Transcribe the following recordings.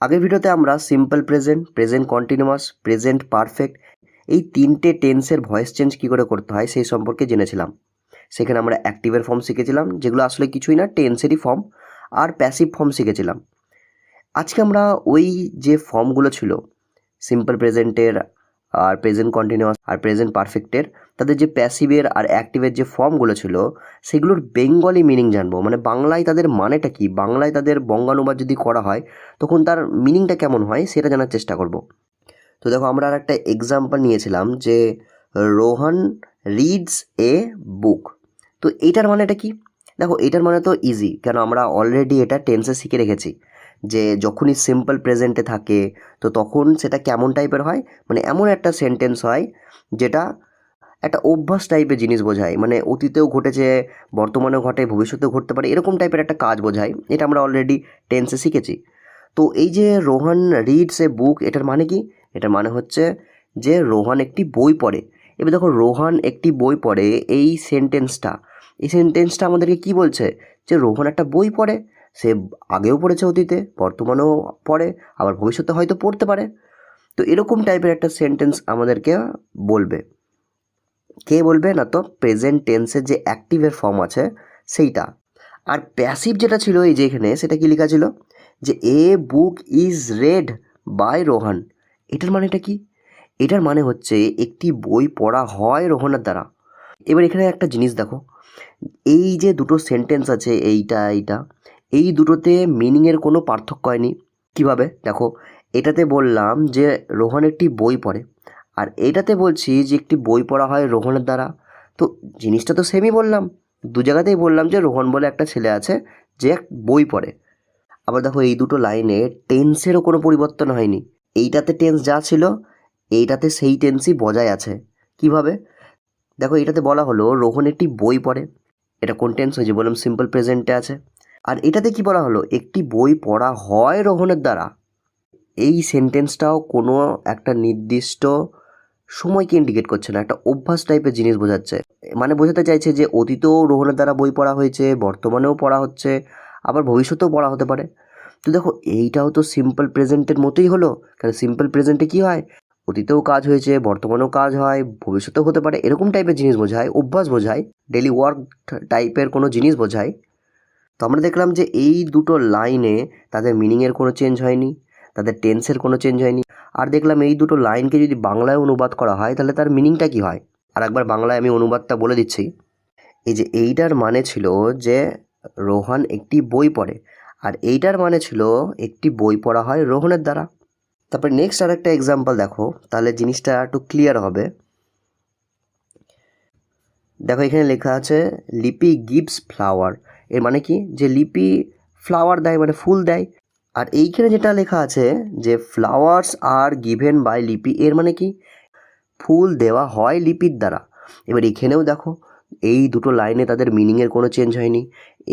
আগের ভিডিওতে আমরা simple present, present continuous, present perfect এই তিনটে টেন্সের ভয়েস চেঞ্জ কী করে করতে হয় সেই সম্পর্কে জেনেছিলাম। সেখানে আমরা অ্যাক্টিভের ফর্ম শিখেছিলাম, যেগুলো আসলে কিছুই না, টেন্সেরই ফর্ম, আর প্যাসিভ ফর্ম শিখেছিলাম। আজকে আমরা ওই যে ফর্মগুলো ছিল সিম্পল প্রেজেন্টের আর প্রেজেন্ট কন্টিনিউয়াস আর প্রেজেন্ট পারফেক্টের, তাদের যে প্যাসিভের আর অ্যাক্টিভের যে ফর্মগুলো ছিল সেগুলোর বেঙ্গলি মিনিং জানবো। মানে বাংলায় তাদের মানেটা কি, বাংলায় তাদের বঙ্গানুবাদ যদি করা হয় তখন তার মিনিংটা কেমন হয় সেটা জানার চেষ্টা করব। তো দেখো, আমরা আর একটা এক্সাম্পল নিয়েছিলাম যে রোহন রিডস এ বুক। তো এইটার মানেটা কি? দেখো, এইটার মানে তো ইজি, কেন আমরা অলরেডি এটা টেন্সে শিখে রেখেছি যে যখনই সিম্পল প্রেজেন্টে থাকে তো তখন সেটা কেমন টাইপের হয়, মানে এমন একটা সেন্টেন্স হয় যেটা একটা অভ্যাস টাইপের জিনিস বোঝায়, মানে অতীতেও ঘটেছে, বর্তমানেও ঘটে, ভবিষ্যতেও ঘটতে পারে, এরকম টাইপের একটা কাজ বোঝায়। এটা আমরা অলরেডি টেন্সে শিখেছি। তো এই যে রোহান রিডস এ বুক, এটার মানে কি? এটার মানে হচ্ছে যে রোহান একটি বই পড়ে। এবার দেখো, রোহান একটি বই পড়ে, এই সেন্টেন্সটা আমাদেরকে কি বলছে? যে রোহান একটা বই পড়ে, সে আগেও পড়েছে, অতীতে, বর্তমানেও পড়ে, আবার ভবিষ্যতে হয়তো পড়তে পারে। তো এরকম টাইপের একটা সেন্টেন্স আমাদেরকে বলবে। কে বলবে? না তো প্রেজেন্ট টেন্সের যে অ্যাক্টিভের ফর্ম আছে সেইটা। আর প্যাসিভ যেটা ছিল এই যে এখানে, সেটা কি লেখা ছিল? যে a book is read by Rohan. এটার মানেটা কি? এটার মানে হচ্ছে একটি বই পড়া হয় রোহনের দ্বারা। এবার এখানে একটা জিনিস দেখো, এই যে দুটো সেন্টেন্স আছে, এইটা এই দুটোতে মিনিংয়ের কোনো পার্থক্য হয়নি। কিভাবে? দেখো, এটাতে বললাম যে রোহন একটি বই পড়ে, আর এটাতে বলছি যে একটি বই পড়া হয় রোহনের দ্বারা। তো জিনিসটা তো সেমই বললাম, দু জায়গাতেই বললাম যে রোহন বলে একটা ছেলে আছে যে বই পড়ে। আবার দেখো, এই দুটো লাইনে টেন্সেরও কোনো পরিবর্তন হয়নি। এইটাতে টেন্স যা ছিল এইটাতে সেই টেন্সই বজায় আছে। কিভাবে? দেখো, এটাতে বলা হলো রোহন একটি বই পড়ে, এটা কোন টেন্স হয়েছে? বললাম সিম্পল প্রেজেন্টে আছে। আর এটাতে কি বলা হলো? একটি বই পড়া হয় রোহনের দ্বারা। এই সেন্টেন্সটাও কোনো একটা নির্দিষ্ট সময়কে ইন্ডিকেট করছে না, একটা অভ্যাস টাইপের জিনিস বোঝাচ্ছে। মানে বোঝাতে চাইছে যে অতীতেও রোহনের দ্বারা বই পড়া হয়েছে, বর্তমানেও পড়া হচ্ছে, আবার ভবিষ্যতেও পড়া হতে পারে। তো দেখো, এইটাও তো সিম্পল প্রেজেন্টের মতোই হলো। কারণ সিম্পল প্রেজেন্টে কি হয়? অতীতেও কাজ হয়েছে, বর্তমানেও কাজ হয়, ভবিষ্যতেও হতে পারে, এরকম টাইপের জিনিস বোঝায়, অভ্যাস বোঝায়, ডেলি ওয়ার্ক টাইপের কোনো জিনিস বোঝায়। তো আমরা দেখলাম যে এই দুটো লাইনে তাদের মিনিংয়ের কোনো চেঞ্জ হয়নি, তাদের টেন্সের কোনো চেঞ্জ হয়নি। আর দেখলাম এই দুটো লাইনকে যদি বাংলায় অনুবাদ করা হয় তাহলে তার মিনিংটা কী হয়। আর একবার বাংলায় আমি অনুবাদটা বলে দিচ্ছি। এই যে এইটার মানে ছিল যে রোহান একটি বই পড়ে, আর এইটার মানে ছিল একটি বই পড়া হয় রোহনের দ্বারা। তারপরে নেক্সট আর একটা এক্সাম্পল দেখো, তাহলে জিনিসটা একটু ক্লিয়ার হবে। দেখো, এখানে লেখা আছে লিপি গিভস ফ্লাওয়ার। এর মানে কি? যে লিপি ফ্লাওয়ার দেয়, মানে ফুল দেয়। আর এইখানে যেটা লেখা আছে যে ফ্লাওয়ার্স আর গিভেন বাই লিপি, এর মানে কি? ফুল দেওয়া হয় লিপির দ্বারা। এবার এখানেও দেখো, এই দুটো লাইনে তাদের মিনিংয়ের কোনো চেঞ্জ হয়নি।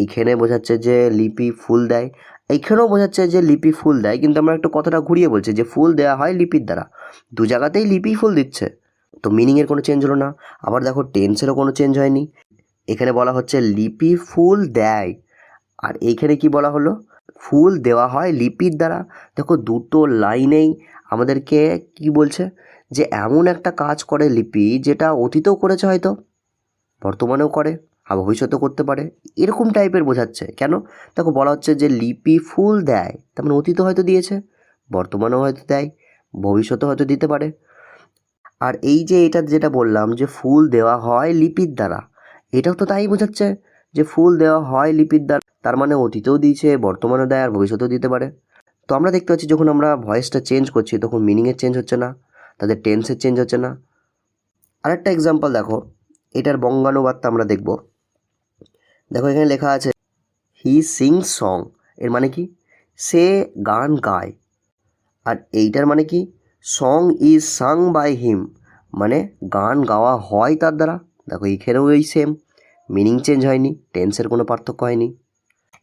এইখানে বোঝাচ্ছে যে লিপি ফুল দেয়, এইখানেও বোঝাচ্ছে যে লিপি ফুল দেয়, কিন্তু আমরা একটু কথাটা ঘুরিয়ে বলছি যে ফুল দেওয়া হয় লিপির দ্বারা। দু জায়গাতেই লিপি ফুল দিচ্ছে, তো মিনিংয়ের কোনো চেঞ্জ হলো না। আবার দেখো, টেন্সেরও কোনো চেঞ্জ হয়নি। এখানে বলা হচ্ছে লিপি ফুল দেয়, আর এইখানে কি বলা হলো? ফুল দেওয়া হয় লিপির দ্বারা। দেখো, দুটো লাইনেই আমাদেরকে কি বলছে? যে এমন একটা কাজ করে লিপি যেটা অতীতেও করেছে, হয়তো বর্তমানেও করে, আর ভবিষ্যতেও করতে পারে, এরকম টাইপের বোঝাচ্ছে। কেন? দেখো, বলা হচ্ছে যে লিপি ফুল দেয়, তার মানে অতীতে হয়তো দিয়েছে, বর্তমানেও হয়তো দেয়, ভবিষ্যতেও হয়তো দিতে পারে। আর এই যে এটা যেটা বললাম যে ফুল দেওয়া হয় লিপির দ্বারা, এটাও তো তাই বোঝাচ্ছে যে ফুল দেওয়া হয় লিপির দ্বারা, তার মানে অতীতেও দিয়েছে, বর্তমানেও দেয়, আর ভবিষ্যতেও দিতে পারে। তো আমরা দেখতে পাচ্ছি যখন আমরা ভয়েসটা চেঞ্জ করছি তখন মিনিংয়ের চেঞ্জ হচ্ছে না, তাদের টেন্সের চেঞ্জ হচ্ছে না। আরেকটা এক্সাম্পল দেখো, এটার বঙ্গানুবাদটা আমরা দেখব। দেখো, এখানে লেখা আছে হি সিংস সং। এর মানে কি? সে গান গায়। আর এইটার মানে কি? Song is sung by him, মানে গান গাওয়া হয় তার দ্বারা। দেখো, এইখানেও এই সেম, মিনিং চেঞ্জ হয়নি, টেন্সের কোনো পার্থক্য হয়নি।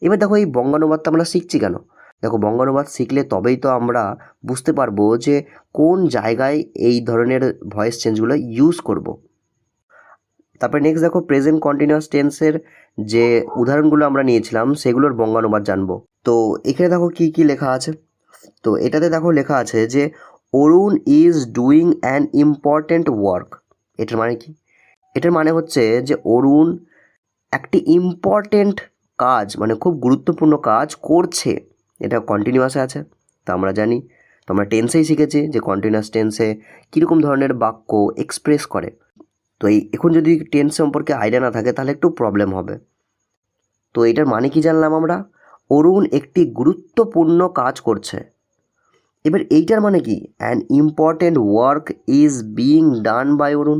এবার দেখো, এই বঙ্গানুবাদটা আমরা শিখছি কেন? দেখো, বঙ্গানুবাদ শিখলে তবেই তো আমরা বুঝতে পারবো যে কোন জায়গায় এই ধরনের ভয়েস চেঞ্জগুলো ইউজ করব। তারপরে নেক্সট দেখো, প্রেজেন্ট কন্টিনিউয়াস টেন্সের যে উদাহরণগুলো আমরা নিয়েছিলাম সেগুলোর বঙ্গানুবাদ জানবো। তো এখানে দেখো কি কি লেখা আছে। তো এটাতে দেখো লেখা আছে যে Arun is doing an important work. এটার মানে কি? এটার মানে হচ্ছে যে অরুণ একটি ইম্পর্ট্যান্ট কাজ মানে খুব গুরুত্বপূর্ণ কাজ করছে। এটা কন্টিনিউয়াসে আছে। তা আমরা জানি, তো আমরা টেন্সেই শিখেছি যে কন্টিনিউয়াস টেন্সে কীরকম ধরনের বাক্য এক্সপ্রেস করে। তো এখন যদি টেন্স সম্পর্কে আইডিয়া না থাকে তাহলে একটু প্রবলেম হবে। তো এটার মানে কি জানলাম আমরা? অরুণ একটি গুরুত্বপূর্ণ কাজ করছে। এবার এইটার মানে কি? An important work is being done by Arun.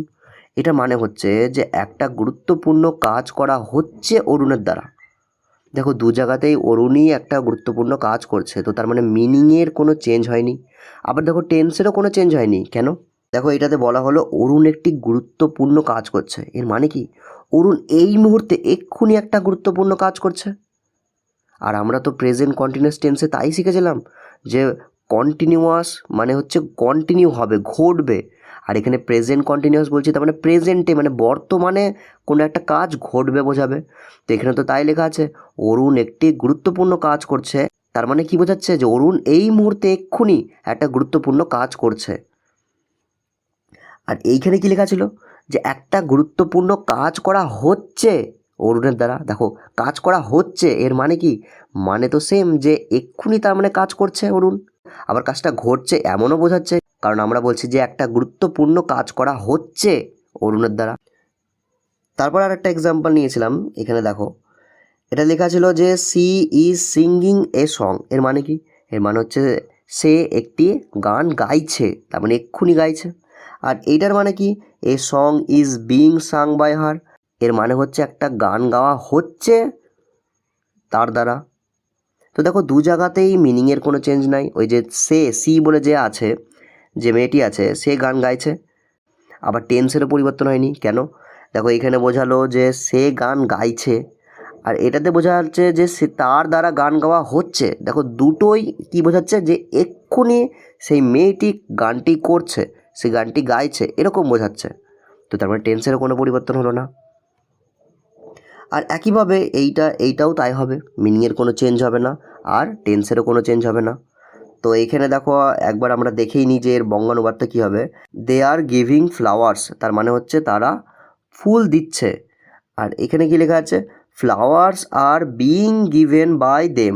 এটা মানে হচ্ছে যে একটা গুরুত্বপূর্ণ কাজ করা হচ্ছে অরুণের দ্বারা। দেখো দু জায়গাতেই অরুণই একটা গুরুত্বপূর্ণ কাজ করছে, তো তার মানে মিনিংয়ের কোনো চেঞ্জ হয়নি। আবার দেখো টেন্সেরও কোনো চেঞ্জ হয়নি। কেন? দেখো এটাতে বলা হলো অরুণ একটি গুরুত্বপূর্ণ কাজ করছে। এর মানে কি? অরুণ এই মুহূর্তে এক্ষুনি একটা গুরুত্বপূর্ণ কাজ করছে। আর আমরা তো প্রেজেন্ট কন্টিনিউয়াস টেন্সে তাই শিখেছিলাম যে কন্টিনিউয়াস মানে হচ্ছে কন্টিনিউ হবে, ঘটবে। আর এখানে প্রেজেন্ট কন্টিনিউয়াস বলছি, তার মানে প্রেজেন্টে মানে বর্তমানে কোনো একটা কাজ ঘটবে বোঝাবে। তো এখানে তো তাই লেখা আছে অরুণ একটি গুরুত্বপূর্ণ কাজ করছে। তার মানে কি বোঝাচ্ছে? যে অরুণ এই মুহূর্তে এক্ষুনি একটা গুরুত্বপূর্ণ কাজ করছে। আর এইখানে কি লেখা ছিল? যে একটা গুরুত্বপূর্ণ কাজ করা হচ্ছে অরুণের দ্বারা। দেখো কাজ করা হচ্ছে এর মানে কি? মানে তো সেম, যে এক্ষুনি তার মানে কাজ করছে অরুণ। আবার কাজটা ঘটছে এমনও বোঝাচ্ছে, কারণ আমরা বলছি যে একটা গুরুত্বপূর্ণ কাজ করা হচ্ছে অরুণের দ্বারা। তারপর আর একটা এক্সাম্পল নিয়েছিলাম। এখানে দেখো এটা লেখা ছিল যে she is singing a song. এর মানে কি? এর মানে হচ্ছে সে একটি গান গাইছে, তার মানে এক্ষুনি গাইছে। আর এইটার মানে কি? A song is being sung by her. এর মানে হচ্ছে একটা গান গাওয়া হচ্ছে তার দ্বারা। তো দেখো দু জায়গাতেই মিনিংয়ের কোনো চেঞ্জ নাই। ওই যে সি বলে যে আছে, যে মেয়েটি আছে, সে গান গাইছে। আবার টেন্সেরও পরিবর্তন হয়নি। কেন? দেখো এখানে বোঝালো যে সে গান গাইছে, আর এটাতে বোঝা যাচ্ছে যে সে তার দ্বারা গান গাওয়া হচ্ছে। দেখো দুটোই কি বোঝাচ্ছে? যে এক্ষুনি সেই মেয়েটি গানটি করছে, সে গানটি গাইছে, এরকম বোঝাচ্ছে। তো তার মানে টেন্সেরও কোনো পরিবর্তন হলো না। আর একইভাবে এইটাও তাই হবে, মিনিংয়ের কোনো চেঞ্জ হবে না, আর টেন্সেরও কোনো চেঞ্জ হবে না। তো এইখানে দেখো একবার আমরা দেখেই নিই যে এর বঙ্গানুবাদটা কী হবে। দে আর গিভিং ফ্লাওয়ার্স, তার মানে হচ্ছে তারা ফুল দিচ্ছে। আর এখানে কি লেখা আছে? Flowers are being given by them.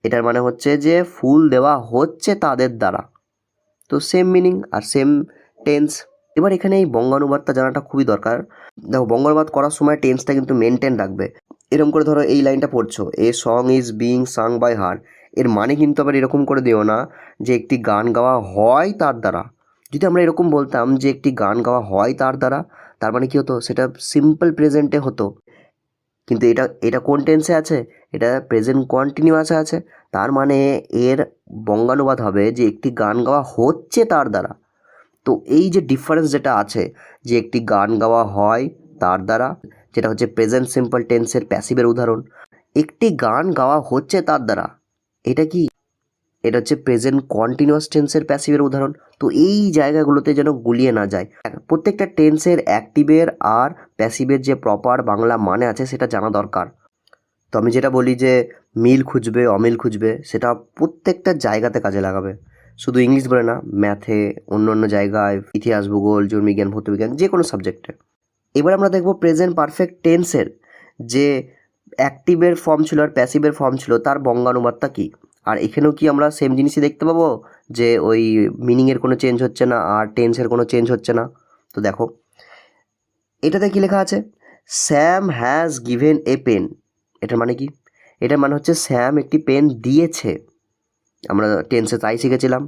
এটার মানে হচ্ছে যে ফুল দেওয়া হচ্ছে তাদের দ্বারা। তো সেম মিনিং আর সেম টেন্স। এবার এখানে এই বঙ্গানুবাদটা জানাটা খুবই দরকার। দেখো বঙ্গানুবাদ করার সময় টেন্সটা কিন্তু মেনটেন রাখবে। এরকম করে ধরো এই লাইনটা পড়ছো, a song is being sung by her. এর মানে কিন্তু আবার এরকম করে দিও না যে একটি গান গাওয়া হয় তার দ্বারা। যদি আমরা এরকম বলতাম যে একটি গান গাওয়া হয় তার দ্বারা, তার মানে কি হতো? সেটা সিম্পল প্রেজেন্টে হতো। কিন্তু এটা এটা কোন টেন্সে আছে? এটা প্রেজেন্ট কন্টিনিউয়াসে আছে। তার মানে এর বঙ্গানুবাদ হবে যে একটি গান গাওয়া হচ্ছে তার দ্বারা। তো এই যে ডিফারেন্স যেটা আছে, যে একটি গান গাওয়া হয় তার দ্বারা, যেটা হচ্ছে প্রেজেন্ট সিম্পল টেন্সের প্যাসিভের উদাহরণ, একটি গান গাওয়া হচ্ছে তার দ্বারা, এটা কি? এটা হচ্ছে প্রেজেন্ট কন্টিনিউয়াস টেন্সের প্যাসিভের উদাহরণ। তো এই জায়গাগুলোতে যেন গুলিয়ে না যায়। প্রত্যেকটা টেন্সের অ্যাক্টিভের আর প্যাসিভের যে প্রপার বাংলা মানে আছে সেটা জানা দরকার। তো আমি যেটা বলি যে মিল খুঁজবে, অমিল খুঁজবে, সেটা প্রত্যেকটা জায়গাতে কাজে লাগাবে, শুধু ইংলিশ বলে না, ম্যাথে, অন্য অন্য জায়গায়, ইতিহাস, ভূগোল, জীববিজ্ঞান, ভৌতবিজ্ঞান, যে কোনো সাবজেক্টে। এবার আমরা দেখব প্রেজেন্ট পারফেক্ট টেন্সের যে অ্যাক্টিভের ফর্ম ছিল আর প্যাসিভের ফর্ম ছিল তার বঙ্গানুবাদটা কী। আর এখানেও কি আমরা সেম জিনিসই দেখতে পাবো, যে ওই মিনিংয়ের কোনো চেঞ্জ হচ্ছে না আর টেন্সের কোনো চেঞ্জ হচ্ছে না? তো দেখো এটাতে কী লেখা আছে? Sam has given a pen. এটার মানে কি? এটার মানে হচ্ছে স্যাম একটি পেন দিয়েছে। আমরা টেন্সে তাই শিখেছিলাম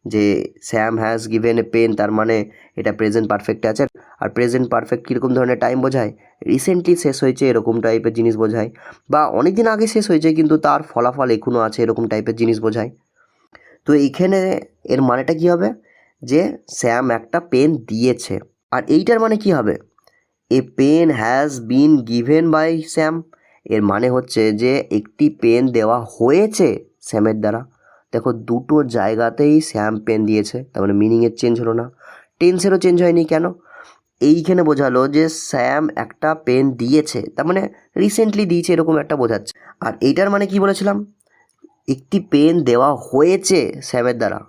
যে Sam has given a pen, তার মানে এটা প্রেজেন্ট পারফেক্টে আছে। আর প্রেজেন্ট পারফেক্ট কীরকম ধরনের টাইম বোঝায়? রিসেন্টলি শেষ হয়েছে এরকম টাইপের জিনিস বোঝায়, বা অনেক দিন আগে শেষ হয়েছে কিন্তু তার ফলাফল এখনও আছে এরকম টাইপের জিনিস বোঝায়। তো এইখানে এর মানেটা কী হবে? যে স্যাম একটা পেন দিয়েছে। আর এইটার মানে কি হবে? A pen has been given by Sam. এর মানে হচ্ছে যে একটি পেন দেওয়া হয়েছে স্যামের দ্বারা। দেখো দুটো জায়গাতেই স্যাম পেন দিয়েছে, তার মানে মিনিংয়ের চেঞ্জ হলো না, টেন্সেরও চেঞ্জ হয়নি। কেন? এইখানে বোঝালো যে স্যাম একটা পেন দিয়েছে, তার মানে রিসেন্টলি দিয়েছে এরকম একটা বোঝাচ্ছে। আর এইটার মানে কি বলেছিলাম? একটি পেন দেওয়া হয়েছে স্যামের দ্বারা।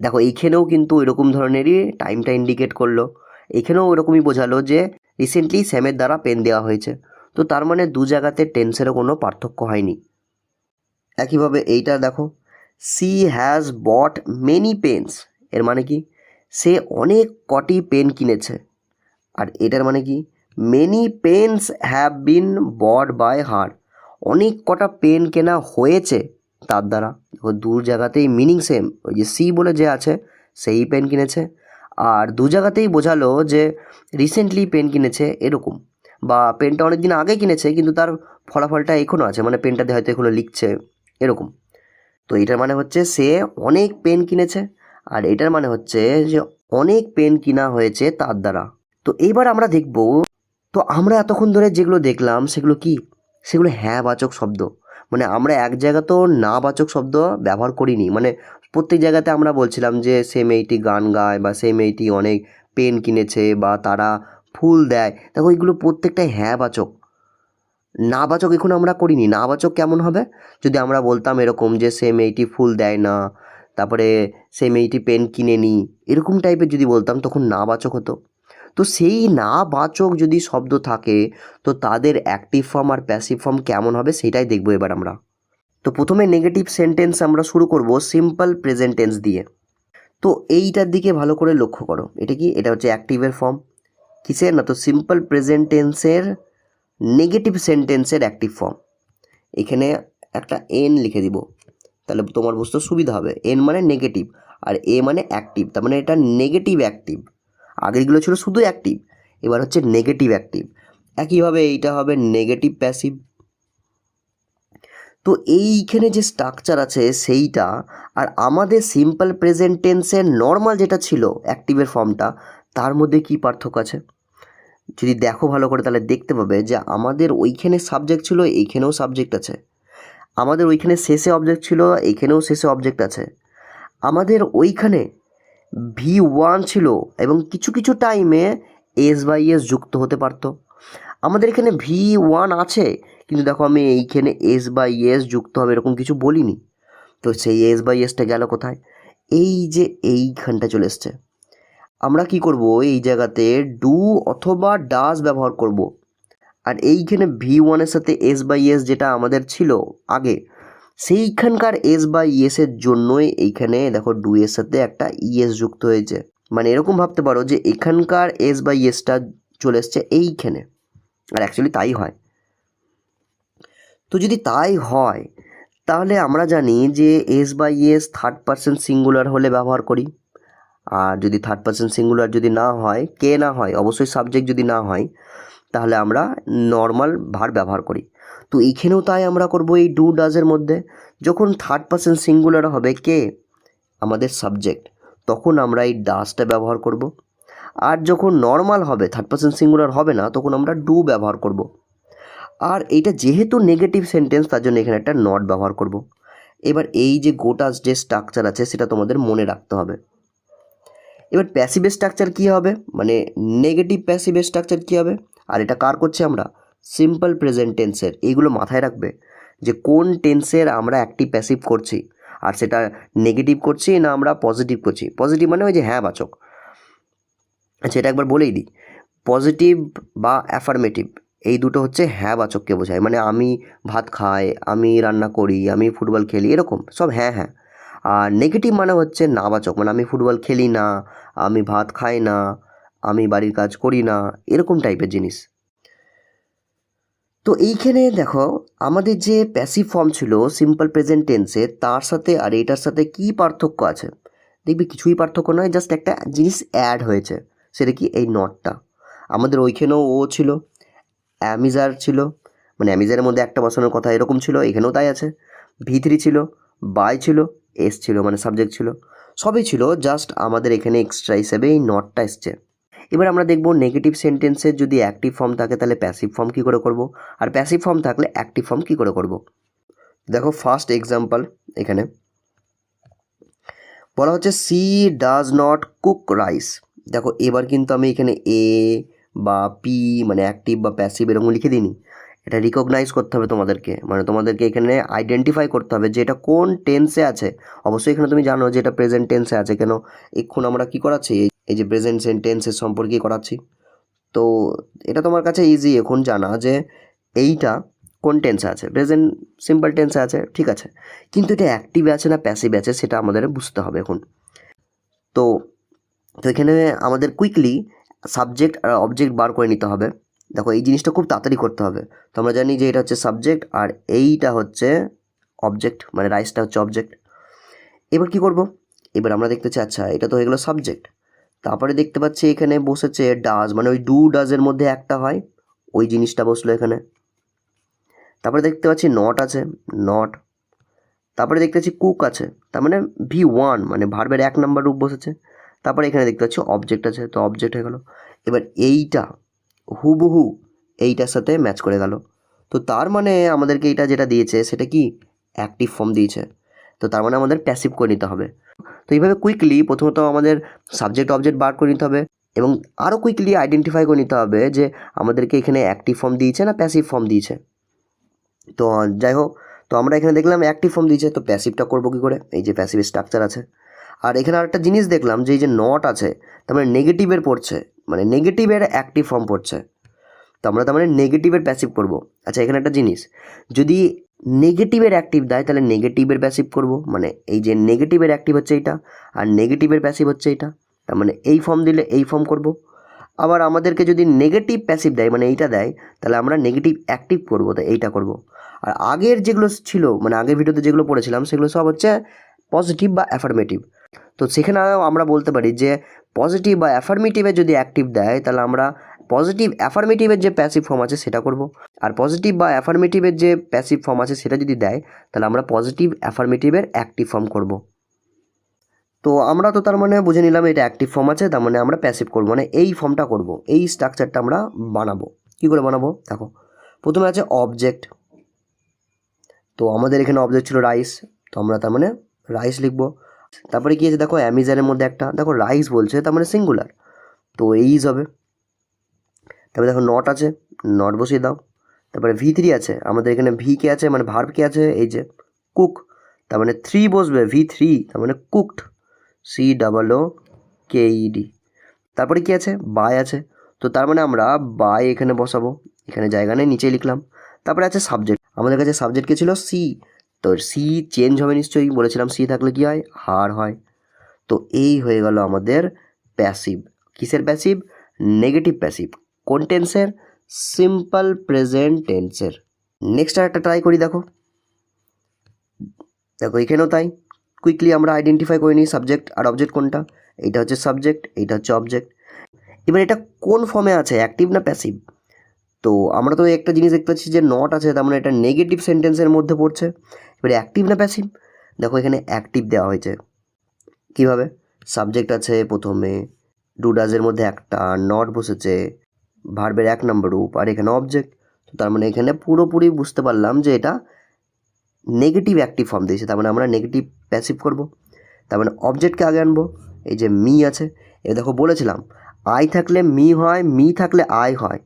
দেখো এইখানেও কিন্তু এরকম ধরনেরই টাইমটা ইন্ডিকেট করলো, এখানেও ওরকমই বোঝালো যে রিসেন্টলি স্যামের দ্বারা পেন দেওয়া হয়েছে। তো তার মানে দু জায়গাতে টেন্সেরও কোনো পার্থক্য হয়নি। একইভাবে এইটা দেখো, she has bought many pens, এর মানে কি সে অনেক কটি পেন কিনেছে। আর এটার মানে কি many pens have been bought by her, অনেক কটা পেন কেনা হয়েছে তার দ্বারা। দেখো দু জায়গাতেই মিনিং সেম, ওই যে সি বলে যে আছে সেই পেন কিনেছে, আর দু জায়গাতেই বোঝালো যে রিসেন্টলি পেন কিনেছে এরকম, বা পেনটা অনেক দিন আগে কিনেছে কিন্তু তার ফলাফলটা এখনও আছে, মানে পেনটাতে হয়তো এখনও লিখছে এরকম। তো এটার মানে হচ্ছে সে অনেক পেন কিনেছে, আর এটার মানে হচ্ছে যে অনেক পেন কিনা হয়েছে তার দ্বারা। তো এইবার আমরা দেখব, তো আমরা এতক্ষণ ধরে যেগুলো দেখলাম সেগুলো কি, সেগুলো হ্যাঁ বাচক শব্দ। মানে আমরা এক জায়গাতেও না বাচক শব্দ ব্যবহার করিনি, মানে প্রত্যেক জায়গাতে আমরা বলছিলাম যে সে মেয়েটি গান গায়, বা সে মেয়েটি অনেক পেন কিনেছে, বা তারা ফুল দেয়। দেখো এইগুলো প্রত্যেকটাই হ্যাঁ বাচক। না বাচক এখন আমরা করিনি। না বাচক কেমন হবে, যদি আমরা বলতাম এরকম যে সে মেয়েটি ফুল দেয় না, তারপরে সে মেয়েটি পেন কিনেনি, এরকম টাইপের যদি বলতাম তখন না বাচক হতো। তো সেই না বাচক যদি শব্দ থাকে তো তাদের অ্যাক্টিভ ফর্ম আর প্যাসিভ ফর্ম কেমন হবে সেটাই দেখবো এবার আমরা। তো প্রথমে নেগেটিভ সেন্টেন্স আমরা শুরু করব সিম্পল প্রেজেন্ট টেন্স দিয়ে। তো এইটার দিকে ভালো করে লক্ষ্য করো, এটা কি, এটা হচ্ছে অ্যাক্টিভের ফর্ম। কিসের না, তো সিম্পল প্রেজেন্ট টেন্সের নেগেটিভ সেন্টেন্সের অ্যাক্টিভ ফর্ম। এখানে একটা এন লিখে দিব, তাহলে তোমার বুঝতে সুবিধা হবে। এন মানে নেগেটিভ আর এ মানে অ্যাক্টিভ, তার মানে এটা নেগেটিভ অ্যাক্টিভ। আগেরগুলো ছিল শুধু অ্যাক্টিভ, এবার হচ্ছে নেগেটিভ অ্যাক্টিভ। একইভাবে এইটা হবে নেগেটিভ প্যাসিভ। তো এইখানে যে স্ট্রাকচার আছে সেইটা, আর আমাদের সিম্পল প্রেজেন্ট টেন্সের নর্মাল যেটা ছিল অ্যাক্টিভের ফর্মটা, তার মধ্যে কি পার্থক্য আছে যদি দেখো ভালো করে, তাহলে দেখতে পাবে যে আমাদের ওইখানে সাবজেক্ট ছিল, এইখানেও সাবজেক্ট আছে। আমাদের ওইখানে শেষে অবজেক্ট ছিল, এইখানেও শেষে অবজেক্ট আছে। আমাদের ওইখানে V1 ছিল এবং কিছু কিছু টাইমে এস বাই এস যুক্ত হতে পারতো। আমাদের এখানে V1 আছে, কিন্তু দেখো আমি এইখানে এস বাই এস যুক্ত হবে এরকম কিছু বলিনি। তো সেই এস বাই এসটা গেল কোথায়, এই যে এইখানটা চলে এসছে। আমরা কি করব, এই জায়গাতে ডু অথবা ডাজ ব্যবহার করব। আর এইখানে V1-এর সাথে এস বাই এস যেটা আমাদের ছিল আগে, সেইখানকার এস বাই এসের জন্যই এইখানে দেখো ডু এর সাথে একটা ইএস যুক্ত হয়েছে। মানে এরকম ভাবতে পারো যে এখানকার এস বাই এসটা চলে এসছে এইখানে, আর অ্যাকচুয়ালি তাই হয়। তো যদি তাই হয় তাহলে আমরা জানি যে S by S third person singular হলে ব্যবহার করি। আর যদি থার্ড পারসন সিঙ্গুলার যদি না হয়, কে না হয়, অবশ্যই সাবজেক্ট যদি না হয়, তাহলে আমরা নর্মাল ভার ব্যবহার করি। তো এইখানেও তাই আমরা করব। এই ডু ডাজের মধ্যে যখন থার্ড পারসন সিঙ্গুলার হবে কে, আমাদের সাবজেক্ট, তখন আমরা এই ডাজটা ব্যবহার করব। আর যখন নর্মাল হবে, থার্ড পারসন সিঙ্গুলার হবে না, তখন আমরা ডু ব্যবহার করব। আর এইটা যেহেতু নেগেটিভ সেন্টেন্স, তার জন্য এখানে একটা নট ব্যবহার করব। এবার এই যে গোটা যে স্ট্রাকচার আছে সেটা তোমাদের মনে রাখতে হবে। এবার প্যাসিভের স্ট্রাকচার কী হবে, মানে নেগেটিভ প্যাসিভের স্ট্রাকচার কী হবে, আর এটা কার করছি আমরা, সিম্পল প্রেজেন্ট টেন্সের। এইগুলো মাথায় রাখবে যে কোন টেন্সের আমরা অ্যাক্টিভ প্যাসিভ করছি, আর সেটা নেগেটিভ করছি না আমরা পজিটিভ করছি। পজিটিভ মানে ওই যে হ্যাঁ বাচক। আচ্ছা এটা একবার বলেই দিই, পজিটিভ বা অ্যাফার্মেটিভ এই দুটো হচ্ছে হ্যাঁ বাচককে বোঝায়। মানে আমি ভাত খাই, আমি রান্না করি, আমি ফুটবল খেলি, এরকম সব হ্যাঁ হ্যাঁ। আর নেগেটিভ মানে হচ্ছে না বাচক, মানে আমি ফুটবল খেলি না, আমি ভাত খাই না, আমি বাড়ির কাজ করি না, এরকম টাইপের জিনিস। তো এইখানে দেখো আমাদের যে প্যাসিভ ফর্ম ছিল সিম্পল প্রেজেন্ট টেন্সে, তার সাথে আর এটার সাথে কি পার্থক্য আছে, দেখবি কিছুই পার্থক্য নয়, জাস্ট একটা জিনিস অ্যাড হয়েছে। সেটা কি, এই নটটা। আমাদের ওইখানেও ও ছিল, অ্যামিজার ছিল, মানে অ্যামিজারের মধ্যে একটা বসানোর কথা এরকম ছিল, এখানেও তাই আছে। V3 ছিল, বাই ছিল, এস ছিল মানে সাবজেক্ট ছিল, সবই ছিল, জাস্ট আমাদের এখানে এক্সট্রা হিসেবে এই নটটা এসছে। এবার আমরা দেখব নেগেটিভ সেন্টেন্সের যদি অ্যাক্টিভ ফর্ম থাকে তাহলে প্যাসিভ ফর্ম কী করে করব, আর প্যাসিভ ফর্ম থাকলে অ্যাক্টিভ ফর্ম কী করে করব। দেখো ফার্স্ট এক্সাম্পল, এখানে বলা হচ্ছে she does not cook rice. দেখো এবার কিন্তু আমি এখানে এ বা পি মানে অ্যাক্টিভ বা প্যাসিভ এরকম লিখে দিইনি, এটা রিকগনাইজ করতে হবে তোমাদেরকে, মানে তোমাদেরকে এখানে আইডেন্টিফাই করতে হবে যে এটা কোন টেন্সে আছে। অবশ্যই এখানে তুমি জানো যে এটা প্রেজেন্ট টেন্সে আছে, কেন এক্ষুন আমরা কি করাচ্ছি, এই যে প্রেজেন্ট টেন্সের সম্পর্কেই করাচ্ছি। তো এটা তোমার কাছে ইজি এখন জানা যে এইটা কোন টেন্সে আছে, প্রেজেন্ট সিম্পল টেন্সে আছে, ঠিক আছে। কিন্তু এটা অ্যাক্টিভ আছে না প্যাসিভ আছে সেটা আমাদের বুঝতে হবে এখন। তো তো এখানে আমাদের কুইকলি সাবজেক্ট আর অবজেক্ট বার করে নিতে হবে। দেখো এই জিনিসটা খুব তাড়াতাড়ি করতে হবে। তো আমরা জানি যে এটা হচ্ছে সাবজেক্ট আর এইটা হচ্ছে অবজেক্ট, মানে রাইসটা হচ্ছে অবজেক্ট। এবার কি করব, এবার আমরা দেখতে চাই আচ্ছা এটা তো হয়ে গেলো সাবজেক্ট, তারপরে দেখতে পাচ্ছি এখানে বসেছে ডাজ, মানে ওই ডু ডাজের মধ্যে একটা হয় ওই জিনিসটা বসলো এখানে। তারপরে দেখতে পাচ্ছি নট আছে, নট। তারপরে দেখতে পাচ্ছি কুক আছে, তার মানে V1 মানে ভার্বের 1 নম্বর রূপ বসেছে। তারপরে এখানে দেখতে পাচ্ছি অবজেক্ট আছে, তো অবজেক্ট হয়ে গেল। এবার এইটা হুবহু এইটার সাথে ম্যাচ করে গেল। তো তার মানে আমাদেরকে এটা যেটা দিয়েছে সেটা কি অ্যাক্টিভ ফর্ম দিয়েছে, তো তার মানে আমাদের প্যাসিভ করে নিতে হবে। তো এইভাবে কুইকলি প্রথমত আমাদের সাবজেক্ট অবজেক্ট বার করে নিতে হবে এবং আরও কুইকলি আইডেন্টিফাই করে নিতে হবে যে আমাদেরকে এখানে অ্যাক্টিভ ফর্ম দিয়েছে না প্যাসিভ ফর্ম দিয়েছে। তো যাই হোক, তো আমরা এখানে দেখলাম অ্যাক্টিভ ফর্ম দিয়েছে, তো প্যাসিভটা করবো কী করে, এই যে প্যাসিভ স্ট্রাকচার আছে। আর এখানে আরেকটা জিনিস দেখলাম যে এই যে নট আছে তার মানে নেগেটিভের পড়ছে, মানে নেগেটিভের অ্যাক্টিভ ফর্ম পড়ছে, তো আমরা তার মানে নেগেটিভের প্যাসিভ করব। আচ্ছা এখানে একটা জিনিস, যদি নেগেটিভের অ্যাক্টিভ দেয় তাহলে নেগেটিভের প্যাসিভ করব, মানে এই যে নেগেটিভের অ্যাক্টিভ হচ্ছে এইটা আর নেগেটিভের প্যাসিভ হচ্ছে এইটা, তার মানে এই ফর্ম দিলে এই ফর্ম করব। আবার আমাদেরকে যদি নেগেটিভ প্যাসিভ দেয় মানে এইটা দেয় তাহলে আমরা নেগেটিভ অ্যাক্টিভ করব, তো এইটা করব। আর আগের যেগুলো ছিল মানে আগের ভিডিওতে যেগুলো পড়েছিলাম সেগুলো সব হচ্ছে পজিটিভ বা অ্যাফার্মেটিভ। তো সেখানে আমরা বলতে পারি যে পজিটিভ বা অ্যাফার্মেটিভের যদি অ্যাক্টিভ দেয় তাহলে আমরা পজিটিভ অ্যাফার্মেটিভের যে প্যাসিভ ফর্ম আছে সেটা করব। আর পজিটিভ বা অ্যাফার্মেটিভের যে প্যাসিভ ফর্ম আছে সেটা যদি দেয় তাহলে আমরা পজিটিভ অ্যাফার্মেটিভের অ্যাক্টিভ ফর্ম করব। তো আমরা তো তার মানে বুঝে নিলাম এটা অ্যাক্টিভ ফর্ম আছে, তার মানে আমরা প্যাসিভ করব, মানে এই ফর্মটা করব, এই স্ট্রাকচারটা আমরা বানাবো। কী করে বানাবো দেখো, প্রথমে আছে অবজেক্ট। তো আমাদের এখানে অবজেক্ট ছিল রাইস, তো আমরা তার মানে রাইস লিখবো। তারপরে কি আছে দেখো অ্যামিজানের মধ্যে একটা দেখো রাইস বলছে, তার মানে সিঙ্গুলার, তো এইজ হবে। তারপরে দেখো নট আছে, নট বসিয়ে দাও। তারপরে V3 আছে, আমাদের এখানে ভি কে আছে মানে ভার্ব কে আছে এই যে কুক, তার মানে 3 বসবে, V3 তার মানে কুকড, COOKED। তারপরে কি আছে বাই আছে, তো তার মানে আমরা বাই এখানে বসাবো, এখানে জায়গা নেই নিচেই লিখলাম। তারপরে আছে সাবজেক্ট, আমাদের কাছে সাবজেক্ট কে ছিল সি, তো সি চেঞ্জ হবে নিশ্চয়ই, বলেছিলাম সি থাকলে কি হয় হার হয়। তো এই হয়ে গেল আমাদের প্যাসিভ। কিসের প্যাসিভ, নেগেটিভ প্যাসিভ। কোন টেন্সের, সিম্পল প্রেজেন্ট টেন্সের। নেক্সট আর একটা ট্রাই করি, দেখো দেখো এখানেও তাই, কুইকলি আমরা আইডেন্টিফাই করে নিই সাবজেক্ট আর অবজেক্ট কোনটা। এইটা হচ্ছে সাবজেক্ট, এইটা হচ্ছে অবজেক্ট। এবার এটা কোন ফর্মে আছে, অ্যাক্টিভ না প্যাসিভ। তো আমরা তো একটা জিনিস দেখতে পাচ্ছি যে নট আছে, তার মানে এটা নেগেটিভ সেন্টেন্সের মধ্যে পড়ছে। এবার অ্যাক্টিভ না প্যাসিভ, দেখো এখানে অ্যাক্টিভ দেওয়া হয়েছে। কীভাবে, সাবজেক্ট আছে প্রথমে, ডু ডাজের মধ্যে একটা নট বসেছে, ভার্বের 1 নম্বর রূপ, আর এখানে অবজেক্ট। তো তার মানে এখানে পুরোপুরি বুঝতে পারলাম যে এটা নেগেটিভ অ্যাক্টিভ ফর্ম দিয়েছে, তার মানে আমরা নেগেটিভ প্যাসিভ করব। তার মানে অবজেক্টকে আগে আনবো, এই যে মি আছে, এ দেখো বলেছিলাম আই থাকলে মি হয়, মি থাকলে আই হয়,